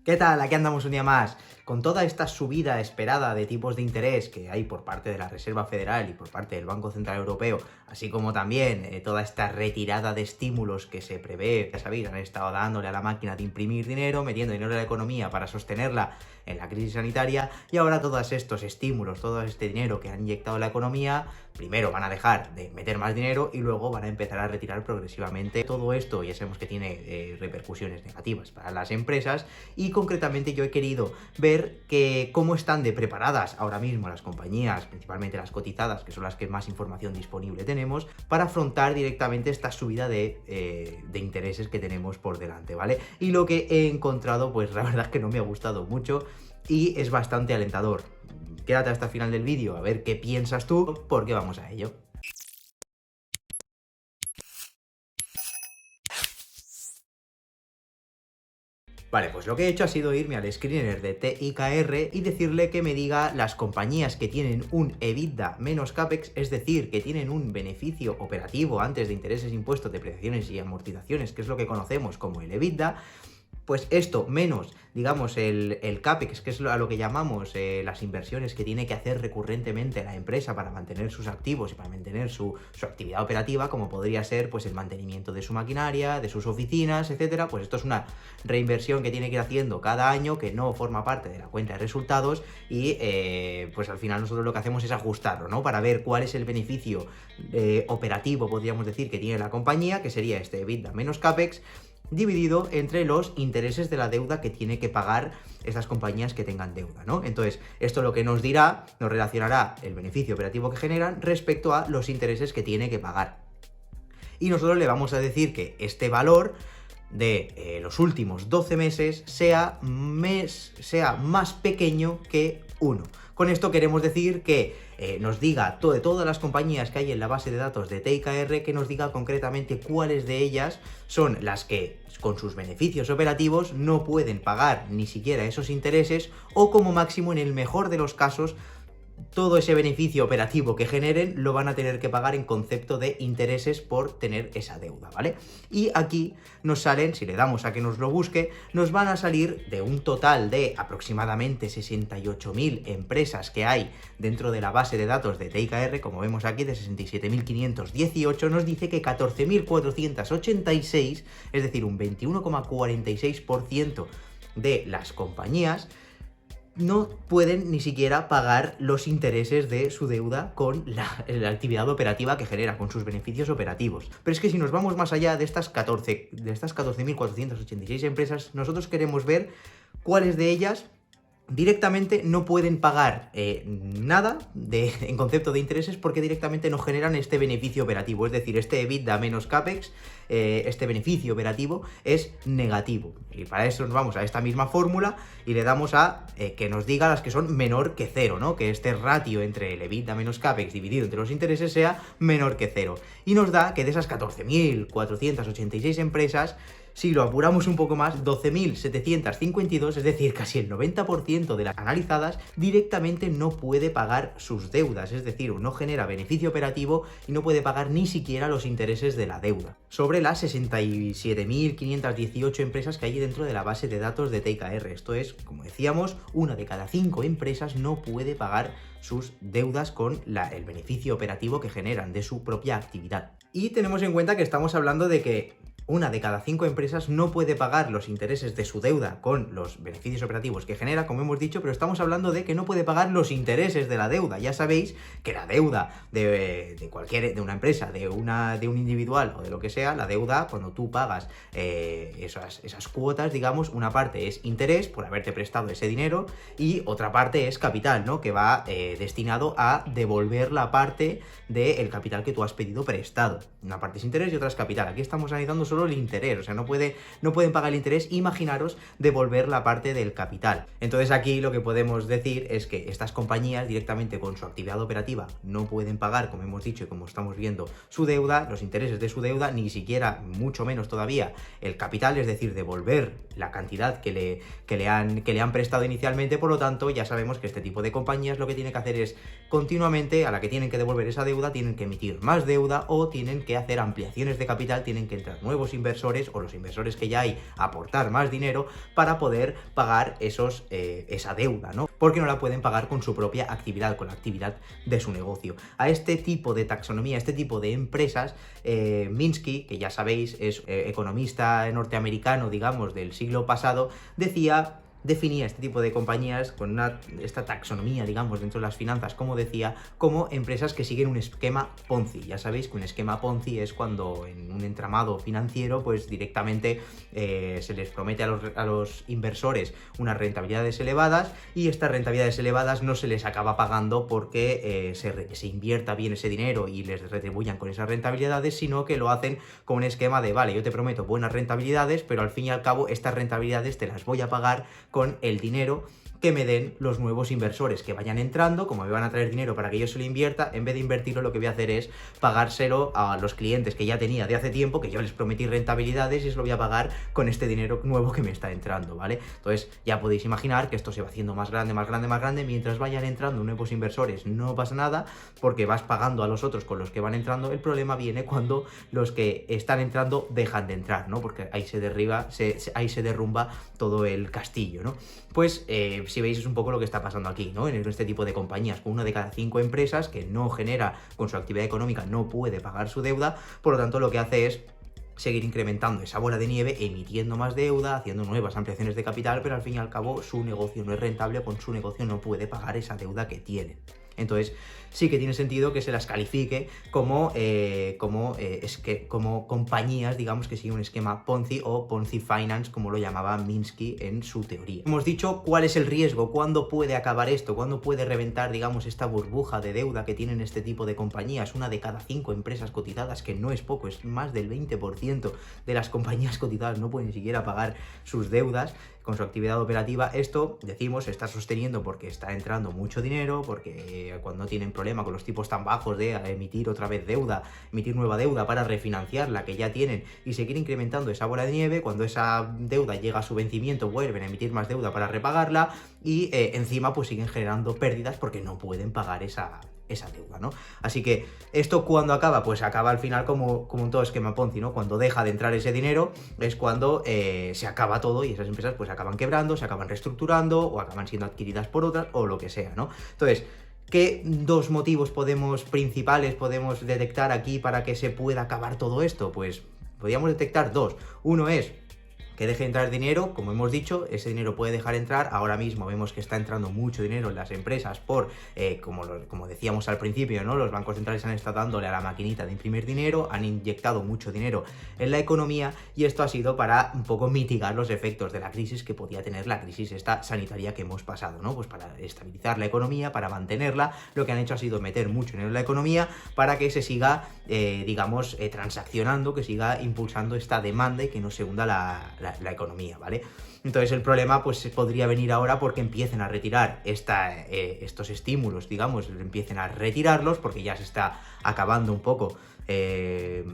¿Qué tal? Aquí andamos un día más. Con toda esta subida esperada de tipos de interés que hay por parte de la Reserva Federal y por parte del Banco Central Europeo, así como también toda esta retirada de estímulos que se prevé, ya sabéis, han estado dándole a la máquina de imprimir dinero, metiendo dinero en la economía para sostenerla en la crisis sanitaria, y ahora todos estos estímulos, todo este dinero que han inyectado en la economía, primero van a dejar de meter más dinero y luego van a empezar a retirar progresivamente. Todo esto ya sabemos que tiene repercusiones negativas para las empresas, y concretamente yo he querido ver cómo están de preparadas ahora mismo las compañías, principalmente las cotizadas, que son las que más información disponible tenemos, para afrontar directamente esta subida de intereses que tenemos por delante, ¿vale? Y lo que he encontrado, pues la verdad es que no me ha gustado mucho y es bastante alentador. Quédate hasta el final del vídeo a ver qué piensas tú, porque vamos a ello. Vale, pues lo que he hecho ha sido irme al screener de TIKR y decirle que me diga las compañías que tienen un EBITDA menos CAPEX, es decir, que tienen un beneficio operativo antes de intereses, impuestos, depreciaciones y amortizaciones, que es lo que conocemos como el EBITDA. Pues esto menos, digamos, el CAPEX, que es a lo que llamamos las inversiones que tiene que hacer recurrentemente la empresa para mantener sus activos y para mantener su actividad operativa, como podría ser pues el mantenimiento de su maquinaria, de sus oficinas, etcétera. Pues esto es una reinversión que tiene que ir haciendo cada año, que no forma parte de la cuenta de resultados, y pues al final nosotros lo que hacemos es ajustarlo, ¿no? Para ver cuál es el beneficio operativo, podríamos decir, que tiene la compañía, que sería este EBITDA menos CAPEX, dividido entre los intereses de la deuda que tiene que pagar estas compañías que tengan deuda, ¿no? Entonces, esto lo que nos dirá, nos relacionará el beneficio operativo que generan respecto a los intereses que tiene que pagar. Y nosotros le vamos a decir que este valor de los últimos 12 meses sea más pequeño que 1. Con esto queremos decir que nos diga de todas las compañías que hay en la base de datos de TIKR, que nos diga concretamente cuáles de ellas son las que con sus beneficios operativos no pueden pagar ni siquiera esos intereses, o como máximo, en el mejor de los casos, todo ese beneficio operativo que generen lo van a tener que pagar en concepto de intereses por tener esa deuda, ¿vale? Y aquí nos salen, si le damos a que nos lo busque, nos van a salir de un total de aproximadamente 68.000 empresas que hay dentro de la base de datos de TIKR, como vemos aquí, de 67.518, nos dice que 14.486, es decir, un 21,46% de las compañías, no pueden ni siquiera pagar los intereses de su deuda con la actividad operativa que genera, con sus beneficios operativos. Pero es que si nos vamos más allá de estas 14.486 empresas, nosotros queremos ver cuáles de ellas directamente no pueden pagar nada en concepto de intereses, porque directamente no generan este beneficio operativo, es decir, este EBITDA menos CAPEX, este beneficio operativo es negativo. Y para eso nos vamos a esta misma fórmula y le damos a que nos diga las que son menor que 0, ¿no? Que este ratio entre el EBITDA menos CAPEX dividido entre los intereses sea menor que 0. Y nos da que de esas 14.486 empresas, si lo apuramos un poco más, 12.752, es decir, casi el 90% de las analizadas, directamente no puede pagar sus deudas, es decir, no genera beneficio operativo y no puede pagar ni siquiera los intereses de la deuda. Sobre las 67.518 empresas que hay dentro de la base de datos de TIKR, esto es, como decíamos, 1 de cada 5 empresas no puede pagar sus deudas con el beneficio operativo que generan de su propia actividad. Y tenemos en cuenta que estamos hablando de que 1 de cada 5 empresas no puede pagar los intereses de su deuda con los beneficios operativos que genera, como hemos dicho, pero estamos hablando de que no puede pagar los intereses de la deuda. Ya sabéis que la deuda de una empresa, de un individual o de lo que sea, la deuda, cuando tú pagas esas cuotas, digamos, una parte es interés por haberte prestado ese dinero y otra parte es capital, ¿no? Que va destinado a devolver la parte del capital que tú has pedido prestado. Una parte es interés y otra es capital. Aquí estamos analizando solo el interés, o sea, no pueden pagar el interés. Imaginaros devolver la parte del capital. Entonces aquí lo que podemos decir es que estas compañías directamente con su actividad operativa no pueden pagar, como hemos dicho y como estamos viendo, su deuda, los intereses de su deuda, ni siquiera, mucho menos todavía, el capital, es decir, devolver la cantidad que le han prestado inicialmente. Por lo tanto, ya sabemos que este tipo de compañías lo que tienen que hacer es continuamente, a la que tienen que devolver esa deuda, tienen que emitir más deuda o tienen que hacer ampliaciones de capital, tienen que entrar nuevos nuevos inversores o los inversores que ya hay aportar más dinero para poder pagar esa deuda, ¿no? Porque no la pueden pagar con su propia actividad, con la actividad de su negocio. A este tipo de taxonomía, a este tipo de empresas, Minsky, que ya sabéis es economista norteamericano, digamos, del siglo pasado, definía este tipo de compañías con esta taxonomía, digamos, dentro de las finanzas, como decía, como empresas que siguen un esquema Ponzi. Ya sabéis que un esquema Ponzi es cuando en un entramado financiero, pues directamente se les promete a los inversores unas rentabilidades elevadas y estas rentabilidades elevadas no se les acaba pagando porque se invierta bien ese dinero y les retribuyan con esas rentabilidades, sino que lo hacen con un esquema de, vale, yo te prometo buenas rentabilidades, pero al fin y al cabo estas rentabilidades te las voy a pagar con el dinero que me den los nuevos inversores que vayan entrando. Como me van a traer dinero para que yo se lo invierta, en vez de invertirlo, lo que voy a hacer es pagárselo a los clientes que ya tenía de hace tiempo, que yo les prometí rentabilidades y se lo voy a pagar con este dinero nuevo que me está entrando, ¿vale? Entonces ya podéis imaginar que esto se va haciendo más grande, más grande, más grande. Mientras vayan entrando nuevos inversores no pasa nada, porque vas pagando a los otros con los que van entrando. El problema viene cuando los que están entrando dejan de entrar, ¿no? Porque ahí se derrumba todo el castillo, ¿no? Pues si veis es un poco lo que está pasando aquí, ¿no? En este tipo de compañías, con una de cada 5 empresas que no genera, con su actividad económica no puede pagar su deuda, por lo tanto lo que hace es seguir incrementando esa bola de nieve, emitiendo más deuda, haciendo nuevas ampliaciones de capital, pero al fin y al cabo su negocio no es rentable, con su negocio no puede pagar esa deuda que tienen. Entonces sí que tiene sentido que se las califique como compañías, digamos, que siguen un esquema Ponzi o Ponzi Finance, como lo llamaba Minsky en su teoría. Hemos dicho cuál es el riesgo, cuándo puede acabar esto, cuándo puede reventar, digamos, esta burbuja de deuda que tienen este tipo de compañías. Una de cada 5 empresas cotizadas, que no es poco, es más del 20% de las compañías cotizadas no pueden ni siquiera pagar sus deudas con su actividad operativa. Esto, decimos, se está sosteniendo porque está entrando mucho dinero, porque cuando tienen problema con los tipos tan bajos de emitir otra vez deuda, emitir nueva deuda para refinanciar la que ya tienen y seguir incrementando esa bola de nieve, cuando esa deuda llega a su vencimiento vuelven a emitir más deuda para repagarla y encima pues siguen generando pérdidas porque no pueden pagar esa deuda, ¿no? Así que esto cuando acaba, pues acaba al final como en todo esquema Ponzi, ¿no? Cuando deja de entrar ese dinero es cuando se acaba todo y esas empresas pues acaban quebrando, se acaban reestructurando o acaban siendo adquiridas por otras o lo que sea, ¿no? Entonces, ¿qué dos motivos principales podemos detectar aquí para que se pueda acabar todo esto? Pues podríamos detectar dos. Uno es que deje entrar dinero, como hemos dicho, ese dinero puede dejar entrar. Ahora mismo vemos que está entrando mucho dinero en las empresas por, como decíamos al principio, ¿no? Los bancos centrales han estado dándole a la maquinita de imprimir dinero, han inyectado mucho dinero en la economía y esto ha sido para un poco mitigar los efectos de la crisis que podía tener la crisis esta sanitaria que hemos pasado, ¿no? Pues para estabilizar la economía, para mantenerla, lo que han hecho ha sido meter mucho dinero en la economía para que se siga, transaccionando, que siga impulsando esta demanda y que no se hunda la economía, ¿vale? Entonces el problema pues podría venir ahora porque empiecen a retirar estos estímulos, digamos, empiecen a retirarlos porque ya se está acabando un poco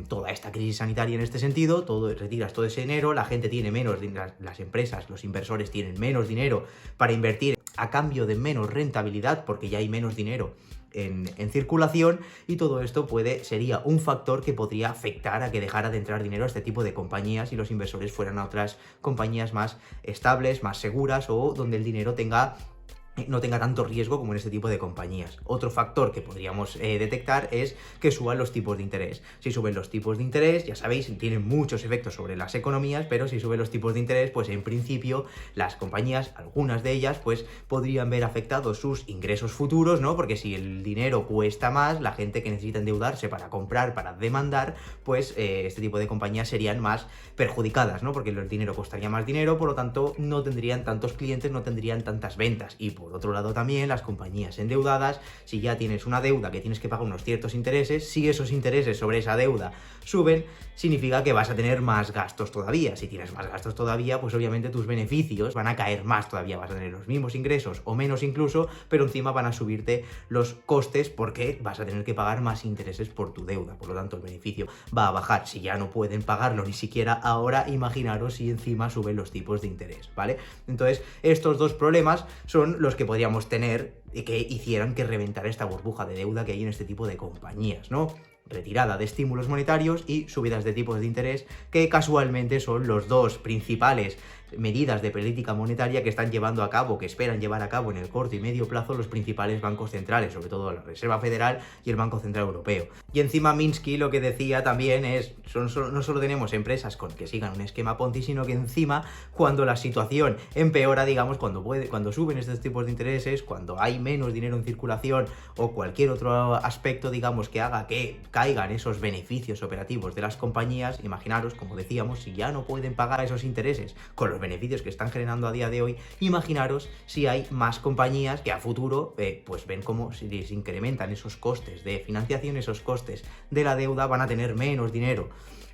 toda esta crisis sanitaria en este sentido. Retiras todo ese dinero, la gente tiene menos, las empresas, los inversores tienen menos dinero para invertir a cambio de menos rentabilidad porque ya hay menos dinero en circulación y todo esto sería un factor que podría afectar a que dejara de entrar dinero a este tipo de compañías y los inversores fueran a otras compañías más estables, más seguras o donde el dinero no tenga tanto riesgo como en este tipo de compañías. Otro factor que podríamos detectar es que suban los tipos de interés. Si suben los tipos de interés, ya sabéis, tienen muchos efectos sobre las economías, pero si suben los tipos de interés, pues en principio las compañías, algunas de ellas, pues podrían ver afectados sus ingresos futuros, ¿no? Porque si el dinero cuesta más, la gente que necesita endeudarse para comprar, para demandar, pues este tipo de compañías serían más perjudicadas, ¿no? Porque el dinero costaría más dinero, por lo tanto no tendrían tantos clientes, no tendrían tantas ventas y por otro lado también las compañías endeudadas, si ya tienes una deuda que tienes que pagar unos ciertos intereses, si esos intereses sobre esa deuda suben, significa que vas a tener más gastos todavía. Si tienes más gastos todavía, pues obviamente tus beneficios van a caer más todavía, vas a tener los mismos ingresos o menos incluso, pero encima van a subirte los costes porque vas a tener que pagar más intereses por tu deuda, por lo tanto el beneficio va a bajar. Si ya no pueden pagarlo ni siquiera ahora, imaginaros si encima suben los tipos de interés, ¿vale? Entonces estos dos problemas son los que podríamos tener y que hicieran que reventara esta burbuja de deuda que hay en este tipo de compañías, ¿no? retirada de estímulos monetarios y subidas de tipos de interés, que casualmente son los dos principales medidas de política monetaria que están llevando a cabo, que esperan llevar a cabo en el corto y medio plazo los principales bancos centrales, sobre todo la Reserva Federal y el Banco Central Europeo. Y encima Minsky lo que decía también es, no solo tenemos empresas con que sigan un esquema Ponzi, sino que encima cuando la situación empeora, digamos, cuando suben estos tipos de intereses, cuando hay menos dinero en circulación o cualquier otro aspecto, digamos, que haga que caigan esos beneficios operativos de las compañías, imaginaros, como decíamos, si ya no pueden pagar esos intereses con los beneficios que están generando a día de hoy, imaginaros si hay más compañías que a futuro pues ven cómo si les incrementan esos costes de financiación, esos costes de la deuda, van a tener menos dinero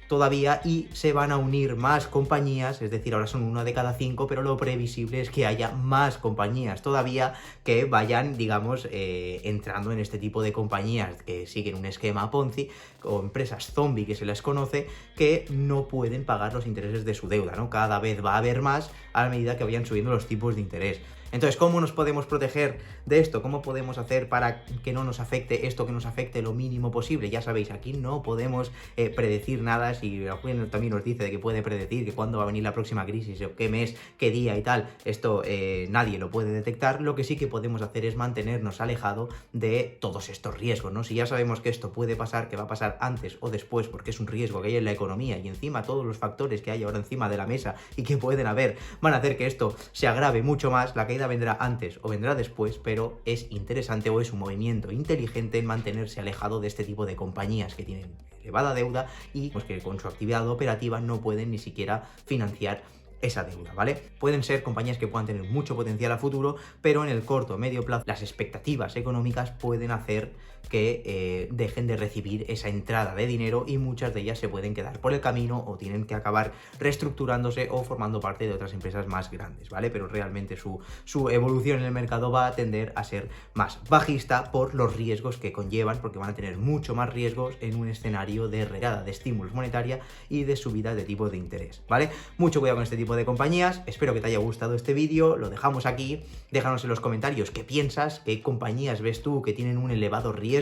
todavía y se van a unir más compañías, es decir, ahora son 1 de cada 5, pero lo previsible es que haya más compañías todavía que vayan, digamos, entrando en este tipo de compañías que siguen un esquema Ponzi o empresas zombie que se les conoce, que no pueden pagar los intereses de su deuda, ¿no? Cada vez va a haber más a medida que vayan subiendo los tipos de interés. Entonces, ¿cómo nos podemos proteger de esto? ¿Cómo podemos hacer para que no nos afecte esto, que nos afecte lo mínimo posible? Ya sabéis, aquí no podemos predecir nada. Si el juez también nos dice de que puede predecir que cuándo va a venir la próxima crisis, o qué mes, qué día y tal, esto nadie lo puede detectar. Lo que sí que podemos hacer es mantenernos alejado de todos estos riesgos, ¿no? Si ya sabemos que esto puede pasar, que va a pasar antes o después, porque es un riesgo que hay en la economía y encima todos los factores que hay ahora encima de la mesa y que pueden haber, van a hacer que esto se agrave mucho más. La caída vendrá antes o vendrá después, pero es interesante o es un movimiento inteligente en mantenerse alejado de este tipo de compañías que tienen elevada deuda y pues que con su actividad operativa no pueden ni siquiera financiar esa deuda, ¿vale? Pueden ser compañías que puedan tener mucho potencial a futuro, pero en el corto o medio plazo las expectativas económicas pueden hacer que dejen de recibir esa entrada de dinero y muchas de ellas se pueden quedar por el camino o tienen que acabar reestructurándose o formando parte de otras empresas más grandes, ¿vale? Pero realmente su evolución en el mercado va a tender a ser más bajista por los riesgos que conllevan, porque van a tener mucho más riesgos en un escenario de retirada de estímulos monetaria y de subida de tipos de interés, ¿vale? Mucho cuidado con este tipo de compañías. Espero que te haya gustado este vídeo, lo dejamos aquí, déjanos en los comentarios qué piensas, qué compañías ves tú que tienen un elevado riesgo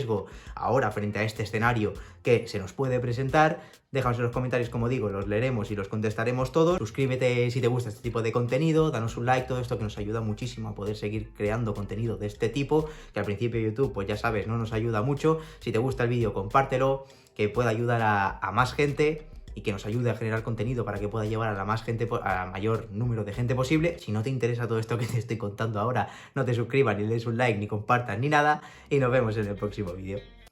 ahora frente a este escenario que se nos puede presentar. Déjanos en los comentarios, como digo, los leeremos y los contestaremos todos. Suscríbete si te gusta este tipo de contenido, danos un like, todo esto que nos ayuda muchísimo a poder seguir creando contenido de este tipo, que al principio YouTube, pues ya sabes, no nos ayuda mucho. Si te gusta el vídeo, compártelo, que pueda ayudar a más gente y que nos ayude a generar contenido para que pueda llevar a la más gente, a mayor número de gente posible. Si no te interesa todo esto que te estoy contando ahora, no te suscribas, ni le des un like, ni compartas, ni nada, y nos vemos en el próximo vídeo.